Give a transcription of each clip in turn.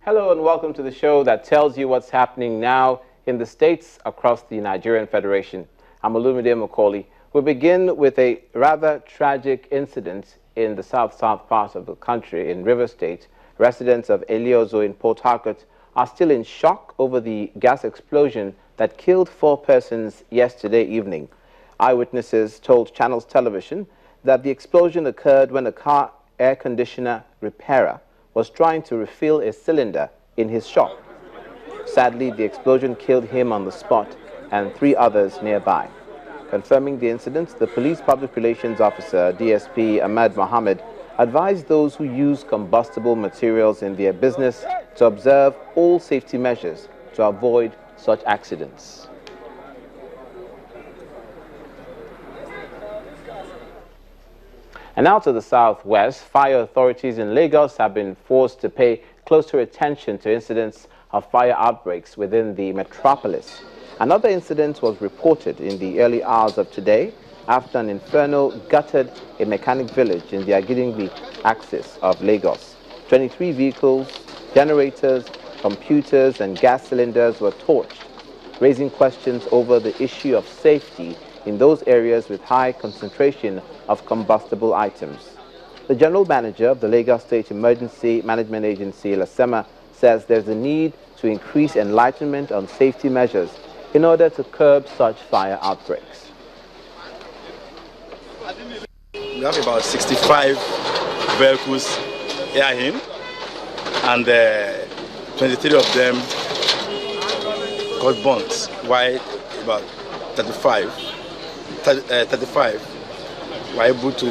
Hello and welcome to the show that tells you what's happening now in the states across the Nigerian Federation. I'm Olumide Macaulay. We begin with a rather tragic incident in the south part of the country in River State. Residents of Eliozo in Port Harcourt are still in shock over the gas explosion that killed 4 persons yesterday evening. Eyewitnesses told Channels Television that the explosion occurred when a car air conditioner repairer was trying to refill a cylinder in his shop. Sadly, the explosion killed him on the spot and 3 others nearby. Confirming the incident, the police public relations officer, DSP Ahmad Mohammed, advised those who use combustible materials in their business to observe all safety measures to avoid such accidents. And now to the southwest, fire authorities in Lagos have been forced to pay closer attention to incidents of fire outbreaks within the metropolis. Another incident was reported in the early hours of today after an inferno gutted a mechanic village in the Agidingbi axis of Lagos. 23 vehicles, generators, computers and gas cylinders were torched, raising questions over the issue of safety in those areas with high concentration of combustible items. The general manager of the Lagos State Emergency Management Agency, LASEMA, says there's a need to increase enlightenment on safety measures in order to curb such fire outbreaks. We have about 65 vehicles here in, and 23 of them got burnt, while about 35 were able to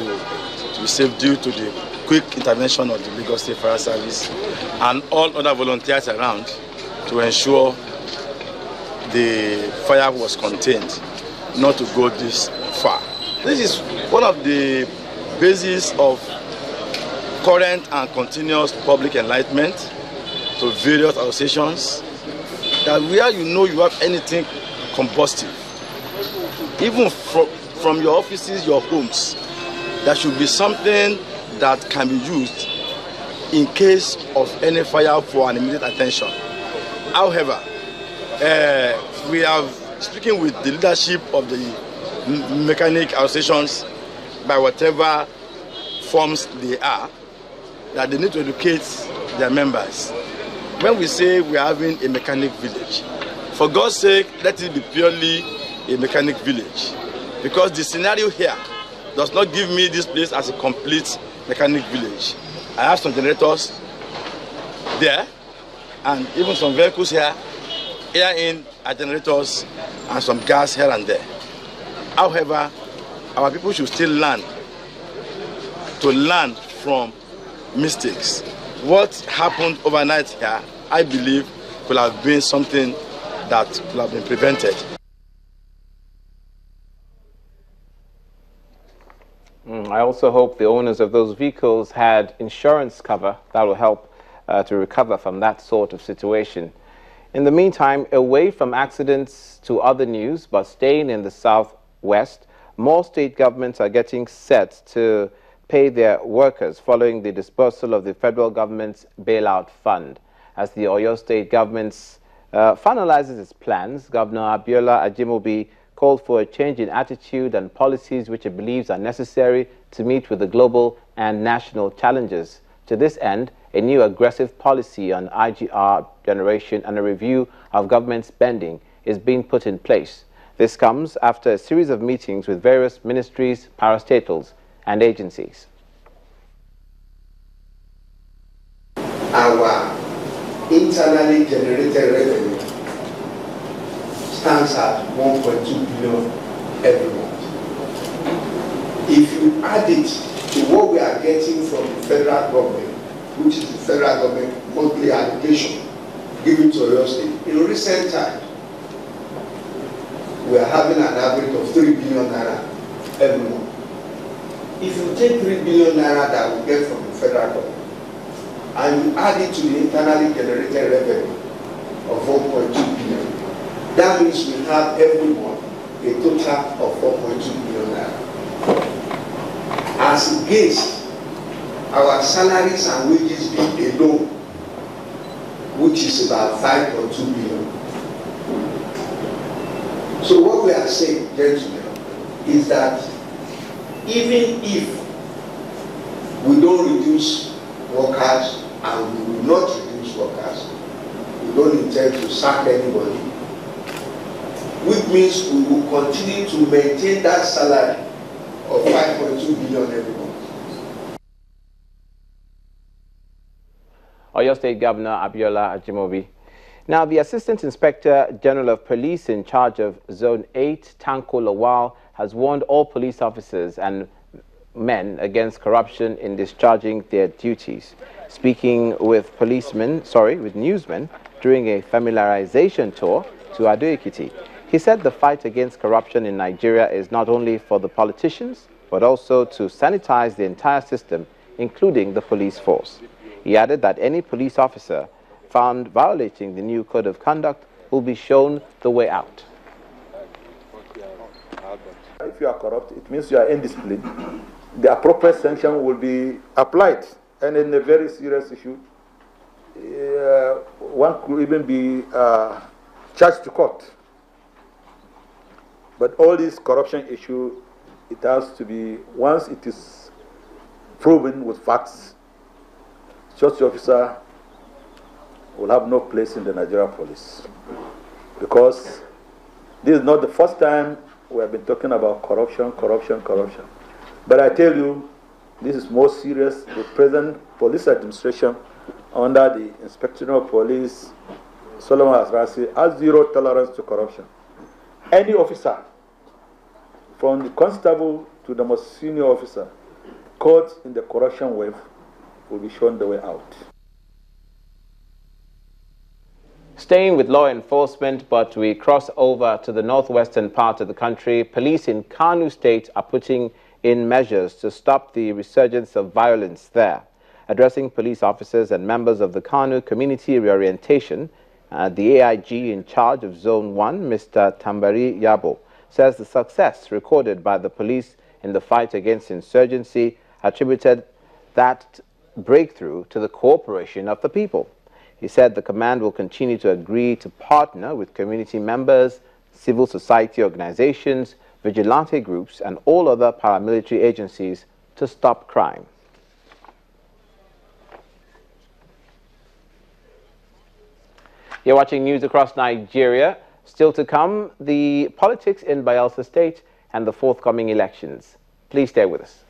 be saved due to the quick intervention of the Lagos State Fire Service and all other volunteers around to ensure the fire was contained, not to go this far. This is one of the bases of current and continuous public enlightenment to various associations, that where you know you have anything combustive, even from your offices, your homes, there should be something that can be used in case of any fire for an immediate attention. However, we have speaking with the leadership of the mechanic associations, by whatever forms they are, that they need to educate their members. When we say we are having a mechanic village, for God's sake, let it be purely a mechanic village, because the scenario here does not give me this place as a complete mechanic village. I have some generators there, and even some vehicles here in are generators and some gas here and there. However, our people should still learn from mistakes. What happened overnight here, I believe, could have been something that could have been prevented. I also hope the owners of those vehicles had insurance cover that will help to recover from that sort of situation. In the meantime, away from accidents to other news, but staying in the southwest, more state governments are getting set to pay their workers following the dispersal of the federal government's bailout fund. As the Oyo state government finalizes its plans, Governor Abiola Ajimobi called for a change in attitude and policies which he believes are necessary to meet with the global and national challenges. To this end, a new aggressive policy on IGR generation and a review of government spending is being put in place. This comes after a series of meetings with various ministries, parastatals, and agencies. Our internally generated revenue stands at 1.2 billion every month. If you add it to what we are getting from the federal government, which is the federal government monthly allocation given to Oyo State, in recent time, we are having an average of 3 billion naira every month. If you take 3 billion naira that we get from the federal government and you add it to the internally generated revenue of 1.2 billion, that means we have every month a total of 4.2 billion naira. As against our salaries and wages being alone which is about 5.2 billion. So what we are saying, gentlemen, is that even if we don't reduce workers, and we will not reduce workers, we don't intend to sack anybody, which means we will continue to maintain that salary of 5.2 billion every month. Oyo State Governor Abiola Ajimobi. Now, the Assistant Inspector General of Police in charge of Zone 8, Tanko Lawal, has warned all police officers and men against corruption in discharging their duties. Speaking with newsmen during a familiarization tour to Ado-Ekiti, he said the fight against corruption in Nigeria is not only for the politicians, but also to sanitize the entire system, including the police force. He added that any police officer found violating the new code of conduct will be shown the way out. If you are corrupt, it means you are indisciplined. The appropriate sanction will be applied. And in a very serious issue, one could even be charged to court. But all this corruption issue, it has to be, once it is proven with facts, such officer will have no place in the Nigerian police. Because this is not the first time we have been talking about corruption. But I tell you, this is more serious. The present police administration, under the Inspector of Police, Solomon Asrasi, has zero tolerance to corruption. Any officer, from the constable to the most senior officer, caught in the corruption wave will be shown the way out. Staying with law enforcement, but we cross over to the northwestern part of the country. Police in KANO State are putting in measures to stop the resurgence of violence there. Addressing police officers and members of the KANO Community Reorientation, the AIG in charge of Zone 1, Mr. Tambari Yabo, says the success recorded by the police in the fight against insurgency attributed that breakthrough to the cooperation of the people. He said the command will continue to agree to partner with community members, civil society organizations, vigilante groups, and all other paramilitary agencies to stop crime. You're watching news across Nigeria. Still to come, the politics in Bayelsa State and the forthcoming elections. Please stay with us.